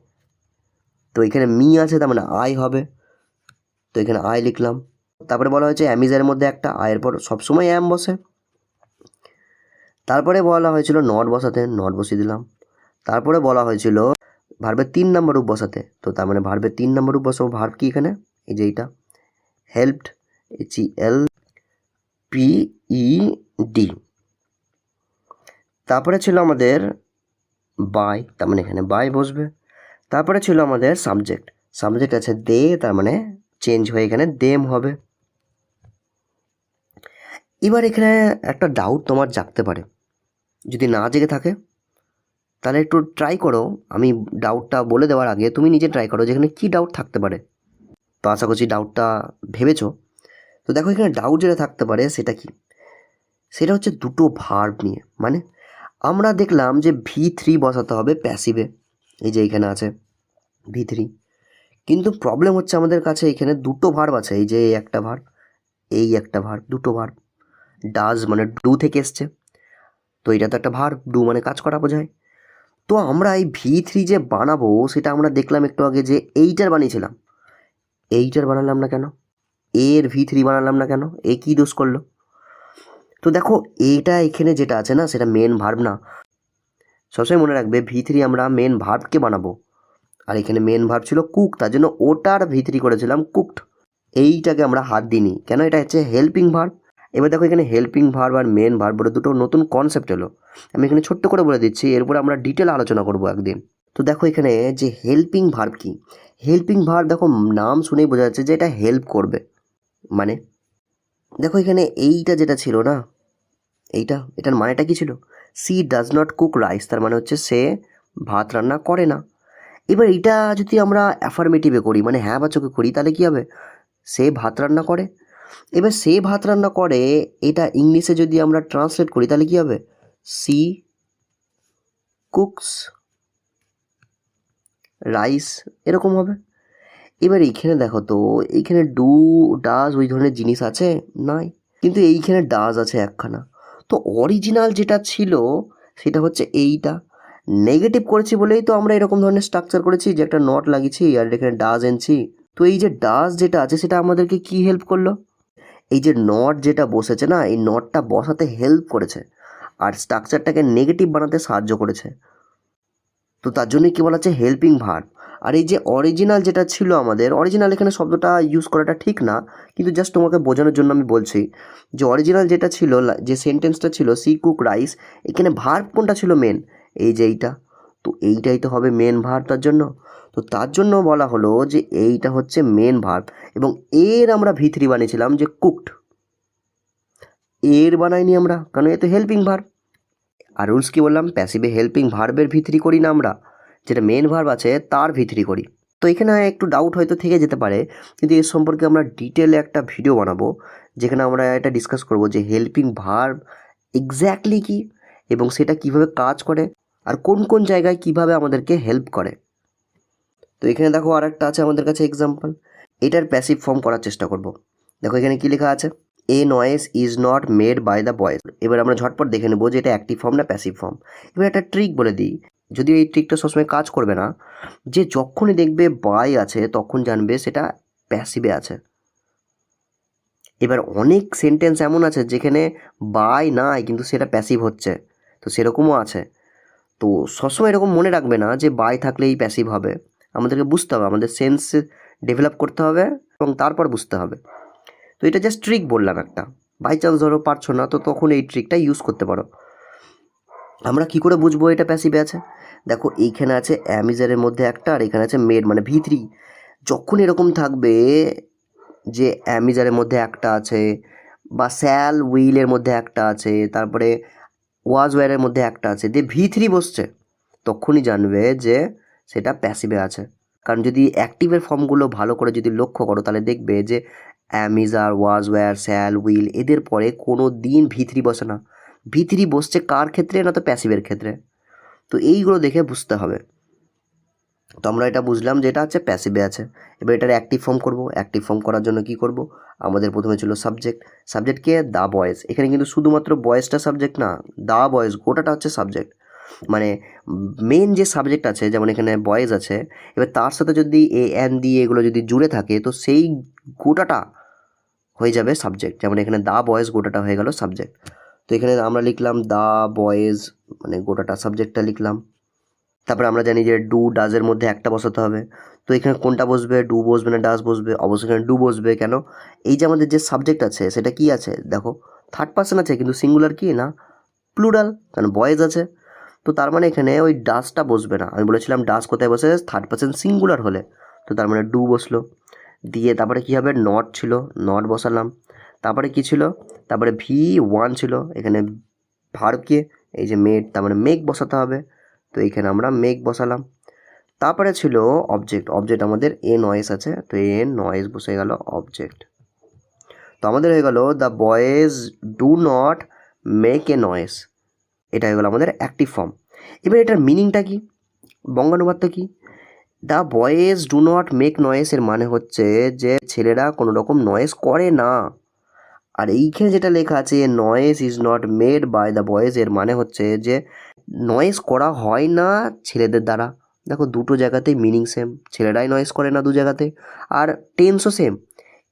তো এখানে মি আছে তার মানে আই হবে, তো এখানে আই লিখলাম। তারপরে বলা হয়েছে অ্যামিজারের মধ্যে একটা আয়ের পর সবসময় অ্যাম বসে। তারপরে বলা হয়েছিল নট বসাতে, নট বসিয়ে দিলাম। তারপরে বলা হয়েছিল ভার্বের 3 নম্বর রূপ বসাতে, তো তার মানে ভার্বের 3 নম্বর রূপ বসাবো। ভার্ব কি এখানে, এই যে এইটা হেল্পড, HELPED। তারপরে ছিল আমাদের বাই, তার মানে এখানে বাই বসবে। তারপরে ছিল আমাদের সাবজেক্ট, সাবজেক্ট আছে দে, তার মানে চেঞ্জ হয়ে এখানে দেম হবে। এবার এখানে একটা ডাউট তোমার জাগতে পারে, যদি না জেগে থাকে তাহলে একটু ট্রাই করো, আমি ডাউটটা বলে দেওয়ার আগে তুমি নিজে ট্রাই করো যেখানে কী ডাউট থাকতে পারে। তো আশা করছি ডাউটটা ভেবেছো। তো দেখো এখানে ডাউট যেটা থাকতে পারে সেটা কি, সেটা হচ্ছে দুটো ভার্ব নিয়ে। মানে আমরা দেখলাম যে V3 বসাতে হবে প্যাসিভে, এই যে এখানে আছে V3, কিন্তু প্রবলেম হচ্ছে আমাদের কাছে এখানে দুটো ভার্ব আছে, এই যে এই একটা ভার্ব, এই একটা ভার্ব, দুটো ভার্ব। ডাজ মানে ডু থেকে এসছে, তো এটা তো একটা ভার্ব, ডু মানে কাজ করা বোঝায়। তো আমরা এই V3 যে বানাবো সেটা আমরা দেখলাম একটু আগে যে এইটার বানিয়েছিলাম, এইটার বানালাম না কেন, এর V3 বানালাম না কেন, এ কী দোষ করলো? তো দেখো এইটা এখানে যেটা আছে না সেটা মেন ভার্ব না। সবসময় মনে রাখবে V3 আমরা মেন ভার্বকে বানাবো, আর এখানে মেন ভার্ব ছিল কুক, তার জন্য ওটার V3 করেছিলাম কুকড। এইটাকে আমরা হাত দিইনি কেন, এটা হচ্ছে হেল্পিং ভার্ব। এবার দেখো এখানে হেল্পিং ভার্ব আর মেন ভার্ব বলে দুটো নতুন কনসেপ্ট এলো। আমি এখানে ছোট্ট করে বলে দিচ্ছি, এরপরে আমরা ডিটেল আলোচনা করব একদিন। তো দেখো এখানে যে হেল্পিং ভার্ব কি, হেল্পিং ভার্ব দেখো নাম শুনেই বোঝা যাচ্ছে যে এটা হেল্প করবে। মানে দেখো এখানে এইটা যেটা ছিল না, এটার মানেটা কি ছিল? She does not cook rice, তার মানে হচ্ছে সে ভাত রান্না করে না। এবার এটা যদি আমরা অ্যাফার্মেটিভে করি, মানে হ্যাঁ বাচকে করি, তাহলে কি হবে? সে ভাত রান্না করে। এবার সে ভাত রান্না করে, এটা ইংলিশে যদি আমরা ট্রান্সলেট করি তাহলে কি হবে? সি কুকস রাইস, এরকম হবে। এবার এইখানে দেখো তো, এইখানে ডু ডাজ ওই ধরনের জিনিস আছে নাই, কিন্তু এইখানে ডাজ আছে একখানা। তো অরিজিনাল যেটা ছিল সেটা হচ্ছে এইটা, নেগেটিভ করেছি বলেই তো আমরা এরকম ধরনের স্ট্রাকচার করেছি যে একটা নট লাগিয়েছি আর এখানে ডাজ এনেছি। তো এই যে ডাজ যেটা আছে সেটা আমাদেরকে কি হেল্প করলো? এই যে নট যেটা বসেছে না, এই নটটা বসাতে হেল্প করেছে আর স্ট্রাকচারটাকে নেগেটিভ বানাতে সাহায্য করেছে। তো তার জন্যই কি বলা হচ্ছে হেল্পিং ভার্ব। আর এই যে অরিজিনাল যেটা ছিল আমাদের, অরিজিনাল এখানে শব্দটা ইউজ করাটা ঠিক না, কিন্তু জাস্ট তোমাকে বোঝানোর জন্য আমি বলছি যে অরিজিনাল যেটা ছিল, যে সেন্টেন্সটা ছিল সি কুক রাইস, এখানে ভার্ব কোনটা ছিল মেন? এই যে এইটা। তো এইটাই তো হবে মেন ভার্ব তার জন্য। তো তার জন্য বলা হলো যে এইটা হচ্ছে মেন ভার্ব, এবং এর আমরা V3 বানিয়েছিলাম যে কুকড। এর বানাইনি আমরা, কারণ এ তো হেল্পিং ভার্ব। আর রুলস কি বললাম? প্যাসিভে হেল্পিং ভার্বের V3 করি না আমরা, যেটা মেন ভার্ব আছে তার V3 করি। তো এখানে একটু ডাউট হয়তো থেকে যেতে পারে, কিন্তু এর সম্পর্কে আমরা ডিটেলে একটা ভিডিও বানাবো যেখানে আমরা এটা ডিসকাস করব যে হেল্পিং ভার্ব এক্স্যাক্টলি কি, এবং সেটা কিভাবে কাজ করে, আর কোন কোন জায়গায় কিভাবে আমাদেরকে হেল্প করে। তো এখানে দেখো আর একটা আছে আমাদের কাছে এক্সাম্পল, এটার প্যাসিভ ফর্ম করার চেষ্টা করব। দেখো এখানে কি লেখা আছে, a noise is not made by the boys. এবার আমরা ঝটপট দেখে নেবো যে এটা অ্যাক্টিভ ফর্ম না প্যাসিভ ফর্ম। এবার একটা ট্রিক বলে দিই, যদিও এই ট্রিকটা সবসময় কাজ করবে না, যে যখনই দেখবে বাই আছে তখন জানবে সেটা প্যাসিভে আছে। এবার অনেক সেন্টেন্স এমন আছে যেখানে বাই নাই কিন্তু সেটা প্যাসিভ হচ্ছে, তো সেরকমও আছে। তো সবসময় এরকম মনে রাখবে না যে বাই থাকলেই প্যাসিভ হবে, আমাদেরকে বুঝতে হবে, আমাদের সেন্স ডেভেলপ করতে হবে এবং তারপর বুঝতে হবে। তো এটা জাস্ট ট্রিক বললাম একটা, বাই চান্স ধরো পারছো না তো তখন এই ট্রিকটা ইউজ করতে পারো। আমরা কি করে বুঝবো এটা প্যাসিভে আছে? দেখো এইখানে আছে অ্যামিজারের মধ্যে একটা, আর এখানে আছে মেড মানে V3। যখন এরকম থাকবে যে অ্যামিজারের মধ্যে একটা আছে, বা স্যাল উইলের মধ্যে একটা আছে, তারপরে ওয়াজ ওয়্যারের মধ্যে একটা আছে, দিয়ে V3 বসছে, তখনই জানবে যে সেটা প্যাসিভে আছে। কারণ যদি অ্যাক্টিভের ফর্মগুলো ভালো করে যদি লক্ষ্য করো তাহলে দেখবে যে am is are, was wire, shall, will, এদের পরে কোনো দিন V3 বসে না। V3 বসছে কার ক্ষেত্রে? না তো প্যাসিভের ক্ষেত্রে। তো এইগুলো দেখে বুঝতে হবে। তো আমরা এটা বুঝলাম যে এটা হচ্ছে প্যাসিভে আছে। এবার এটার অ্যাক্টিভ ফর্ম করব। অ্যাক্টিভ ফর্ম করার জন্য কি করব? আমাদের প্রথমে ছিল সাবজেক্ট, সাবজেক্টকে দ্য বয়েজ। এখানে কিন্তু শুধুমাত্র বয়েজটা সাবজেক্ট না, দ্য বয়েজ গোটাটা হচ্ছে সাবজেক্ট। মানে মেন যে সাবজেক্ট আছে, যেমন এখানে বয়েজ আছে, এবার তার সাথে যদি এ এন দিয়ে এগুলো যদি জুড়ে থাকে তো সেই গোটাটা হয়ে যাবে সাবজেক্ট। যেমন এখানে দ্য বয়েজ গোটাটা হয়ে গেল সাবজেক্ট। তো এখানে আমরা লিখলাম দ্য বয়েজ, মানে গোটাটা সাবজেক্টটা লিখলাম। তারপরে আমরা জানি যে ডু ডাজের মধ্যে একটা বসাতে হবে। তো এখানে কোনটা বসবে? ডু বসবে না ডাজ বসবে? অবশ্যই এখানে ডু বসবে। কেন? এই যে আমাদের যে সাবজেক্ট আছে সেটা কি আছে দেখো, থার্ড পার্সন আছে কিন্তু সিঙ্গুলার কি না, প্লুরাল, কারণ বয়েজ আছে। তো তার মানে এখানে ওই ডাজটা বসবে না। আমি বলেছিলাম ডাজ কোথায় বসে? থার্ড পার্সন সিঙ্গুলার হলে। তো তার মানে ডু বসলো। দিয়ে তারপরে কী হবে? নট ছিল, নট বসালাম। তারপরে কি ছিল? তারপরে V1 ছিল, এখানে ভার্বকে এই যে মেড, তার মানে মেক বসাতে হবে। তো এইখানে আমরা মেক বসালাম। তারপরে ছিল অবজেক্ট, অবজেক্ট আমাদের এ নয়েস আছে, তো এ নয়েস বসে গেল অবজেক্ট। তো আমাদের হয়ে গেল the boys do not make a noise, এটা হয়ে গেল আমাদের অ্যাক্টিভ ফর্ম। এবার এটার মিনিংটা কি, বঙ্গানুবাদটা কি? The boys do not make noise এর মানে হচ্ছে যে ছেলেরা কোনো রকম নয়েস করে না। আর এইখানে যেটা লেখা আছে noise is not made by the boys, এর মানে হচ্ছে যে নয়েস করা হয় না ছেলেদের দ্বারা। দেখো দুটো জায়গাতেই মিনিং সেম, ছেলেরাই নয়েজ করে না দু জায়গাতে, আর টেন্সও সেম।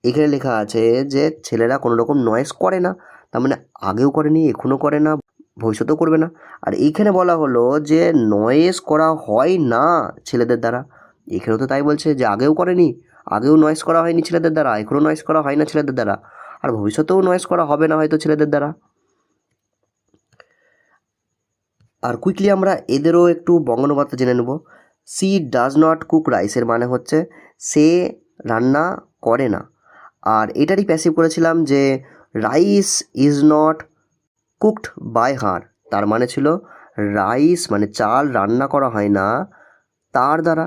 এখানে লেখা আছে যে ছেলেরা কোনো রকম নয়েজ করে না, তার মানে আগেও করেনি, এখনও করে না, ভবিষ্যতেও করবে না। আর এইখানে বলা হলো যে নয়েজ করা হয় না ছেলেদের দ্বারা, এখানেও তো তাই বলছে যে আগেও করেনি, আগেও নয়েজ করা হয়নি ছেলেদের দ্বারা, এখনও নয়েজ করা হয় না ছেলেদের দ্বারা, আর ভবিষ্যতেও নয়েজ করা হবে না হয়তো ছেলেদের দ্বারা। আর কুইকলি আমরা এদেরও একটু বঙ্গানুবাদ জেনে নেব। সি ডাজ নট কুক রাইসের মানে হচ্ছে সে রান্না করে না। আর এটারই প্যাসিভ করেছিলাম যে rice is not cooked by her, তার মানে ছিল রাইস মানে চাল রান্না করা হয় না তার দ্বারা।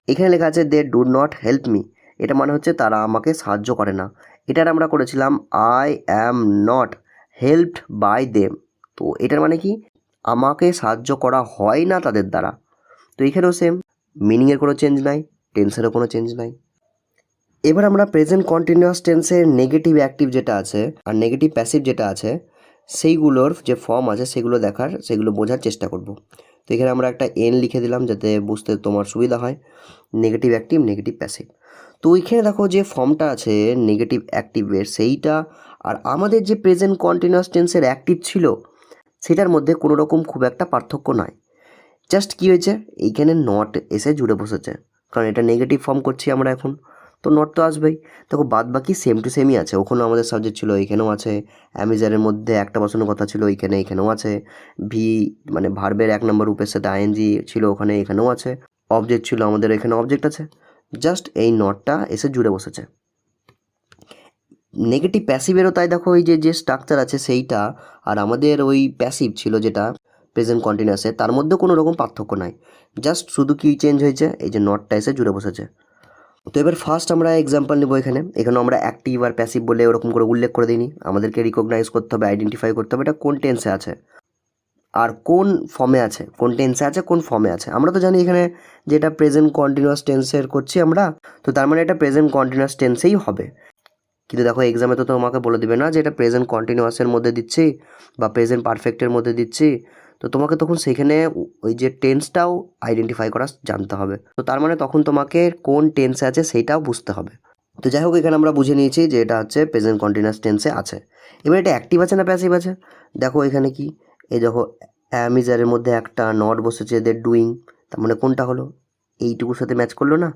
এখানে লেখা আছে they do not help me, এটা মানে হচ্ছে তারা আমাকে সাহায্য করে না। এটার আমরা করেছিলাম I am not helped by them, তো এটার মানে কি আমাকে সাহায্য করা হয় না তাদের দ্বারা। তো এখানেও সেম, মিনিংয়ের কোনো চেঞ্জ নাই, টেন্সেরও কোনো চেঞ্জ নাই। এবার আমরা প্রেজেন্ট কন্টিনিউয়াস টেন্সের নেগেটিভ অ্যাক্টিভ যেটা আছে আর নেগেটিভ প্যাসিভ যেটা আছে সেইগুলোর যে ফর্ম আছে সেগুলো বোঝার চেষ্টা করব। তো এখানে আমরা একটা এন লিখে দিলাম যাতে বুঝতে তোমার সুবিধা হয়, নেগেটিভ অ্যাক্টিভ নেগেটিভ প্যাসিভ। তো ওইখানে দেখো যে ফর্মটা আছে নেগেটিভ অ্যাক্টিভের সেইটা আর আমাদের যে প্রেজেন্ট কন্টিনিউয়াস টেন্সের অ্যাক্টিভ ছিল সেটার মধ্যে কোনো রকম খুব একটা পার্থক্য নয়। জাস্ট কী হয়েছে, এইখানে নট এসে জুড়ে বসেছে, কারণ এটা নেগেটিভ ফর্ম করছি আমরা এখন, তো নট তো আসবেই। দেখো বাদ বাকি সেম টু সেমই আছে, ওখানেও আমাদের সাবজেক্ট ছিল, এখানেও আছে। অ্যামিজারের মধ্যে একটা বসানোর কথা ছিল, এখানেও আছে। ভি মানে ভার্বের 1 নম্বর রূপের সাথে আইএনজি ছিল ওখানে, এখানেও আছে। অবজেক্ট ছিল আমাদের, এখানে অবজেক্ট আছে, জাস্ট এই নটটা এসে জুড়ে বসেছে। নেগেটিভ প্যাসিভেরও তাই, দেখো এই যে স্ট্রাকচার আছে সেইটা আর আমাদের ওই প্যাসিভ ছিল যেটা প্রেজেন্ট কন্টিনিউয়াসে, তার মধ্যে কোনো রকম পার্থক্য নাই, জাস্ট শুধু কি চেঞ্জ হয়েছে এই যে নটটা এসে জুড়ে বসেছে। তো এবার ফার্স্ট আমরা এক্সাম্পল নেব। এখানে আমরা অ্যাক্টিভ আর প্যাসিভ বলে ওরকম করে উল্লেখ করে দিইনি, আমাদেরকে রিকগনাইজ করতে হবে, আইডেন্টিফাই করতে হবে এটা কোন টেন্সে আছে আর কোন ফর্মে আছে, কোন টেন্সে আছে কোন ফর্মে আছে। আমরা তো জানি এখানে যেটা প্রেজেন্ট কন্টিনিউয়াস টেন্সের করছি আমরা, তো তার মানে এটা প্রেজেন্ট কন্টিনিউয়াস টেন্সেই হবে। কিন্তু দেখো এক্সামে তো তোমাকে বলে দিবে না যে এটা প্রেজেন্ট কন্টিনিউয়াসের মধ্যে দিচ্ছি বা প্রেজেন্ট পারফেক্টের মধ্যে দিচ্ছি, তো তোমাকে তখন সেখানে ওই যে টেন্সটাও আইডেন্টিফাই করা জানতে হবে। তো তার মানে তখন তোমাকে কোন টেন্সে আছে সেইটাও বুঝতে হবে। তো যাই হোক এখানে আমরা বুঝে নিয়েছি যে এটা হচ্ছে প্রেজেন্ট কন্টিনিউয়াস টেন্সে আছে। এবার এটা অ্যাক্টিভ আছে না প্যাসিভ আছে, দেখো এখানে কি, এই দেখো অ্যামিজারের মধ্যে একটা নট বসেছে, এদের ডুইং, তার মানে কোনটা হলো, এইটুকুর সাথে ম্যাচ করলো না,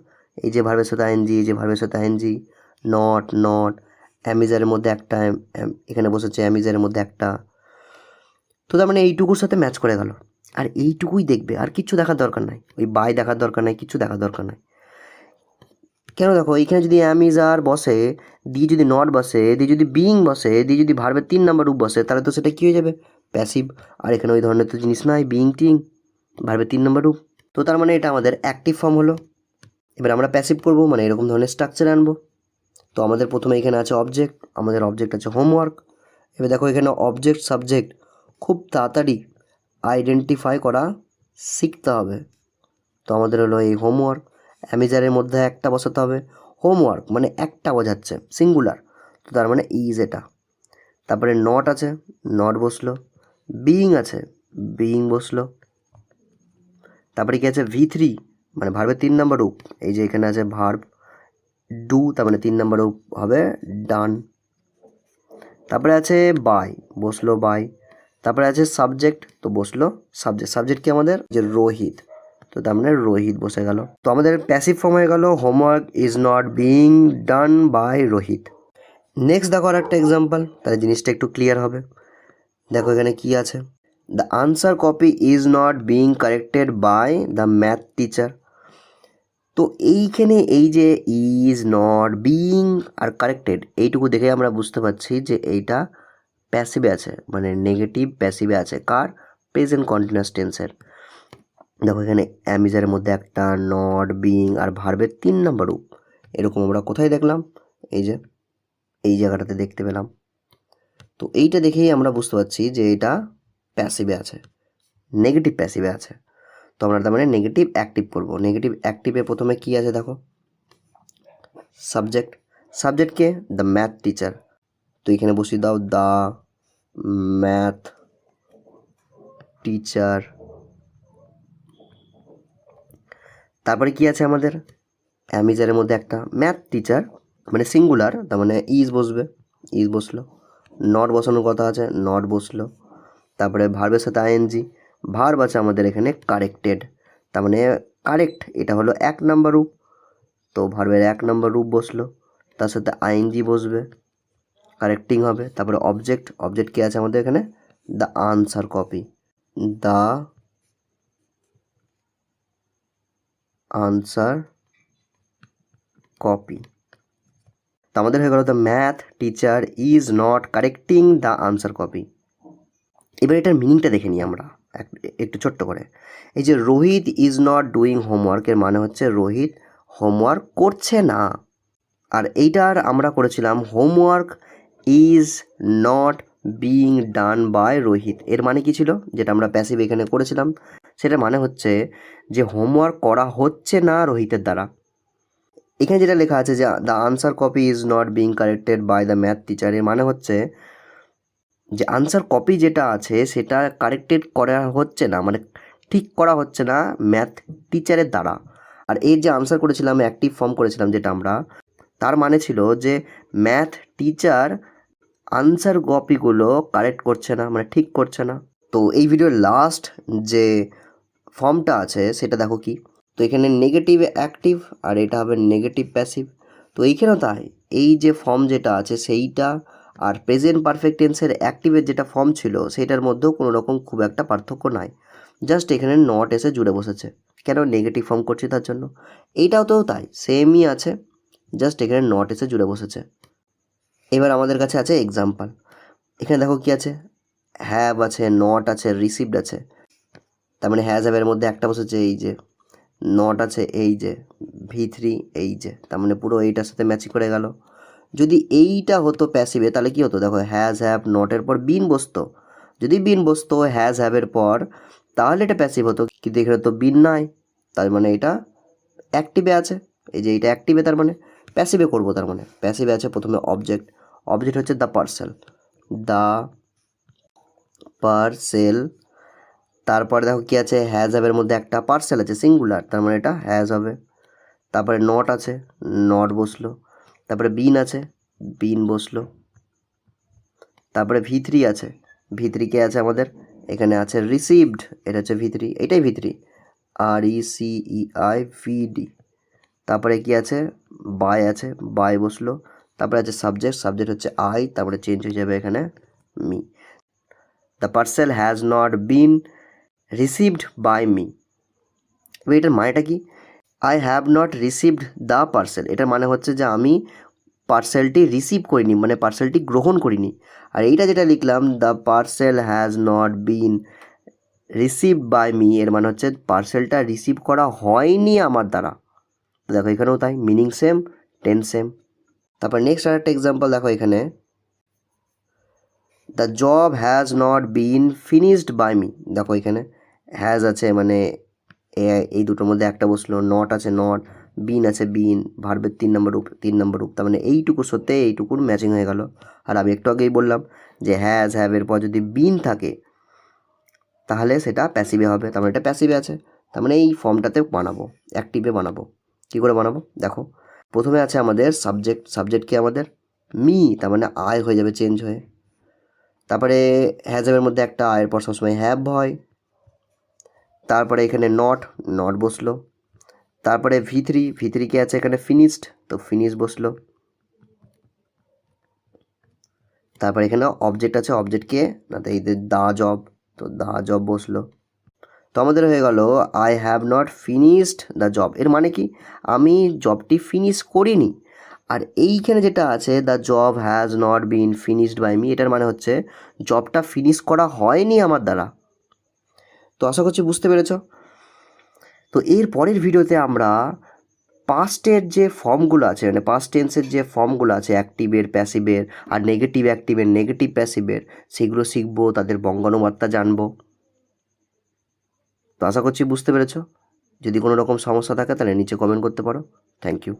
এই যে ভার্বের সাথে আইএনজি, এই যে ভার্বের সাথে আইএনজি, নট নট, অ্যামিজারের মধ্যে একটা এখানে বসেছে, অ্যামিজারের মধ্যে একটা, তো তার মানে এইটুকুর সাথে ম্যাচ করে গেল। আর এইটুকুই দেখবে, আর কিচ্ছু দেখার দরকার নাই, ওই বাই দেখার দরকার নাই, কিছু দেখার দরকার নাই। কেন, দেখো এইখানে যদি অ্যামিজার বসে, দিয়ে যদি নট বসে, দিয়ে যদি বিইং বসে, দিয়ে যদি ভার্বের 3 নম্বর রূপ বসে, তাহলে তো সেটা কী হয়ে যাবে, প্যাসিভ। আর এখানে ওই ধরনের তো জিনিস নাই, বিইং টিং, ভার্বের 3 নম্বর রূপ, তো তার মানে এটা আমাদের অ্যাক্টিভ ফর্ম হলো। এবার আমরা প্যাসিভ করবো, মানে এরকম ধরনের স্ট্রাকচার আনবো। তো আমাদের প্রথমে এখানে আছে অবজেক্ট, আমাদের অবজেক্ট আছে হোমওয়ার্ক। এবার দেখো এখানে অবজেক্ট সাবজেক্ট খুব তাড়াতাড়ি আইডেন্টিফাই করা শিখতে হবে। তো আমাদের হলো এই হোমওয়ার্ক, অ্যামিজারের মধ্যে একটা বসাতে হবে, হোমওয়ার্ক মানে একটা বোঝাচ্ছে সিঙ্গুলার, তো তার মানে ইজ এটা। তারপরে নট আছে, নট বসলো, বিইং আছে, বিইং বসলো। তারপরে কি আছে V3 মানে ভার্বের 3 নম্বর রূপ, এই যে এখানে আছে ভার্ব ডু, তার মানে 3 নম্বর রূপ হবে ডান। তারপরে আছে বাই, বসলো বাই। তারপরে আছে সাবজেক্ট, তো বসলো সাবজেক্ট, সাবজেক্ট কি আমাদের যে রোহিত, তো তার মানে রোহিত বসে গেল। তো আমাদের প্যাসিভ ফর্ম হয়ে গেল homework is not being done by Rohit. Next দেখো আর একটা এক্সাম্পল, তাহলে জিনিসটা একটু ক্লিয়ার হবে। দেখো এখানে কি আছে, the answer copy is not being corrected by the math teacher. তো এইখানে এই যে ইজ নট বিইং আর কারেক্টেড, এইটুকু দেখে আমরা বুঝতে পারছি যে এইটা প্যাসিভে আছে, মানে নেগেটিভ প্যাসিভে আছে, কার, প্রেজেন্ট কন্টিনিউয়াস টেন্সের। দেখো এখানে অ্যামিজারের মধ্যে একটা নট বিইং আর ভার্বের 3 নম্বর রূপ, এরকম আমরা কোথায় দেখলাম, এই যে এই জায়গাটাতে দেখতে পেলাম। তো এইটা দেখেই আমরা বুঝতে পারছি যে এটা প্যাসিভে আছে, নেগেটিভ প্যাসিভে আছে। তো আমরা তার মানে নেগেটিভ অ্যাক্টিভ করব। নেগেটিভ অ্যাক্টিভে প্রথমে কি আছে দেখো, সাবজেক্ট, সাবজেক্টকে দ্য ম্যাথ টিচার, তো এখানে বসিয়ে দাও দ্য ম্যাথ টিচার। তারপরে কি আছে আমাদের, অ্যামিজারের মধ্যে একটা ম্যাথ টিচার, মানে সিঙ্গুলার, তার মানে ইজ বসবে, ইজ বসলো। নট বসানোর কথা আছে, নট বসলো। তারপরে ভার্বের সাথে আইএনজি, ভার্ব আছে আমাদের এখানে কারেক্টেড, তার মানে কারেক্ট, এটা হলো 1 নম্বর রূপ, তো ভার্বের 1 নম্বর রূপ বসলো। তার সাথে আইএনজি বসবে, কারেক্টিং হবে। তারপরে অবজেক্ট, অবজেক্ট কি আছে আমাদের এখানে, the answer copy, the answer copy. তো আমাদের হয়ে গেল the math teacher is not correcting the answer copy. এবার এটার মিনিংটা দেখে নিই আমরা একটু ছোট্ট করে। এই যে রোহিত ইজ নট ডুইং হোমওয়ার্কের মানে হচ্ছে রোহিত হোমওয়ার্ক করছে না। আর এইটার আমরা করেছিলাম homework is not being done by Rohit, এর মানে কি ছিল, যেটা আমরা প্যাসিভ এখানে করেছিলাম, সেটা মানে হচ্ছে যে হোমওয়ার্ক করা হচ্ছে না রোহিতের দ্বারা। এখানে যেটা লেখা আছে যে the answer copy is not being corrected by the math teacher, এর মানে হচ্ছে যে আনসার কপি যেটা আছে সেটা কারেক্টেড করা হচ্ছে না, মানে ঠিক করা হচ্ছে না ম্যাথ টিচারের দ্বারা। আর এর যে আনসার করেছিলাম, অ্যাক্টিভ ফর্ম করেছিলাম যেটা আমরা, তার মানে ছিল যে ম্যাথ টিচার আনসার কপিগুলো কারেক্ট করছে না, মানে ঠিক করছে না। তো এই ভিডিওর লাস্ট যে ফর্মটা আছে সেটা দেখো কি, তো এখানে নেগেটিভ অ্যাক্টিভ আর এটা হবে নেগেটিভ প্যাসিভ। তো এইখানেও তাই, এই যে ফর্ম যেটা আছে সেইটা আর প্রেজেন্ট পারফেক্ট টেন্সের অ্যাক্টিভের যেটা ফর্ম ছিল সেটার মধ্যেও কোনো রকম খুব একটা পার্থক্য নাই, জাস্ট এখানে নট এসে জুড়ে বসেছে, কেন নেগেটিভ ফর্ম করছি তার জন্য। এইটাও তো তাই, সেমই আছে, জাস্ট এখানে নট এসে জুড়ে বসেছে। এবার আমাদের কাছে আছে এক্সাম্পল। এখানে দেখো কি আছে, হ্যাভ আছে, নট আছে, রিসিভড আছে। তার মানে হ্যাজ হ্যাভের মধ্যে একটা বসেছে এই যে, নট আছে এই যে, V3 এই যে, তার মানে পুরো এইটার সাথে ম্যাচিং করে গেল। যদি এইটা হতো প্যাসিভে তাহলে কি হতো, দেখো হ্যাজ হ্যাভ নটের পর বিন বসতো, যদি বিন বসতো হ্যাজ হ্যাভের পর তাহলে এটা প্যাসিভ হতো, কিন্তু এখানে তো বিন নাই, তার মানে এটা অ্যাক্টিভে আছে। এই যে এটা অ্যাক্টিভে, তার মানে প্যাসিভে করবো, তার মানে প্যাসিভে আছে প্রথমে অবজেক্ট, অবজেক্ট হচ্ছে দ্য পার্সেল, দ্য পার্সেল। তারপরে দেখো কি আছে, হ্যাজ হ্যাভের মধ্যে একটা পার্সেল আছে সিঙ্গুলার, তার মানে এটা হ্যাজ হবে। তারপরে নট আছে, নট বসলো। তারপরে বিন আছে, বিন বসলো। তারপরে V3 আছে, V3 কে আছে আমাদের এখানে আছে রিসিভড, এটা হচ্ছে V3, এটাই V3, RECEIVD। তারপরে কি আছে, বাই আছে, বাই বসলো। তারপরে আছে সাবজেক্ট, সাবজেক্ট হচ্ছে আই, তারপরে চেঞ্জ হয়ে যাবে এখানে me. The parcel has not been received by me. এটার মানেটা কি, I have not received the parcel, এটার মানে হচ্ছে যে আমি পার্সেলটি রিসিভ করিনি, মানে পার্সেলটি গ্রহণ করিনি। আর এইটা যেটা লিখলাম the parcel has not been received by me, এর মানে হচ্ছে পার্সেলটা রিসিভ করা হয়নি আমার দ্বারা। দেখো এখানেও তাই, মিনিং সেম, টেন্স সেম। তারপর নেক্সট আরেকটা এক্সাম্পল দেখো এখানে, the job has not been finished by me. দেখো এখানে হ্যাজ আছে, মানে এই দুটোর মধ্যে একটা বসলো, নট আছে নট, বিন আছে বিন, ভার্বের 3 নম্বর রূপ, 3 নম্বর রূপ, তার মানে এইটুকুর সাথে এইটুকুর ম্যাচিং হয়ে গেল। আর আমি একটু আগেই বললাম যে হ্যাজ হ্যাভের পর যদি বিন থাকে তাহলে সেটা প্যাসিভে হবে, তার মানে এটা প্যাসিভে আছে। তার মানে এই ফর্মটাতে বানাবো, অ্যাক্টিভে বানাবো। কী করে বানাবো দেখো, প্রথমে আছে আমাদের সাবজেক্ট, সাবজেক্ট কি আমাদের মি, তার মানে আয় হয়ে যাবে চেঞ্জ হয়ে। তারপরে হ্যাজ হ্যাভের মধ্যে একটা আয়ের পর সবসময় হ্যাভ হয়। তারপরে এখানে নট, নট বসলো। তারপরে V3 কে আছে এখানে ফিনিশড, তো ফিনিশ বসলো। তারপরে এখানে অবজেক্ট আছে, অবজেক্ট কে না, তো এই দা জব, তো দা জব বসলো। তো আমাদের হয়ে গেল I have not finished the job, এর মানে কি আমি জবটি ফিনিশ করিনি। আর এইখানে যেটা আছে the job has not been finished by me, এটার মানে হচ্ছে জবটা ফিনিশ করা হয়নি আমার দ্বারা। তো আশা করছি বুঝতে পেরেছ। তো এর পরের ভিডিওতে আমরা পাস্টের যে ফর্মগুলো আছে, মানে পাস্ট টেন্সের যে ফর্মগুলো আছে অ্যাক্টিভের, প্যাসিভের আর নেগেটিভ অ্যাক্টিভের, নেগেটিভ প্যাসিভের, সেগুলো শিখবো, তাদের বঙ্গানুবাদটা জানবো। তো আশা করছি বুঝতে পেরেছ। যদি কোনো রকম সমস্যা থাকে তাহলে নিচে কমেন্ট করতে পারো। Thank you.